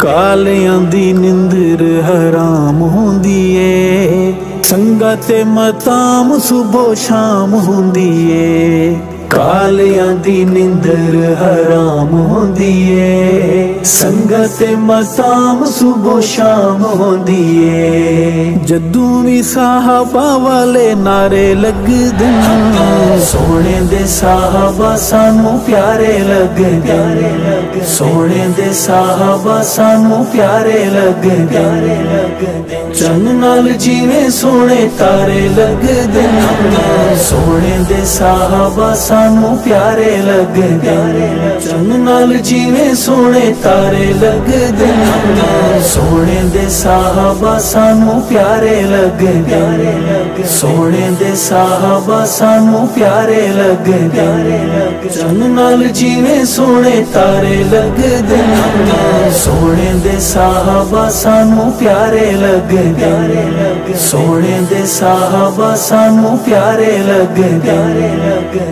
कालियां दी निंदर हराम हुंदी ए, संगत मताम सुबह शाम हुंदी ए। कालियां दी निंदर हराम हुंदी ए, संगत मताम सुबह शाम हुंदी ए। जदू भी साहबा वाले नारे लगदे, सोने दे साहबा सानू प्यारे लगदे, सोने दे साहबा सानू प्यारे लगदे। चंन नाल जिवें सोने तारे लगदे, सोने दे साहबा सानू प्यारे लगदे। चंन नाल जिवें सोने तारे लगदे, सोने दे साहबा सानू प्यारे लगदे, सोने दे साहबा सानू प्यारे लगदे। चंन नाल जिवें सोने तारे लगदे, सोने दे साहबा सानू प्यारे लगदे, सोने दे साहबा सानू प्यारे लगदे।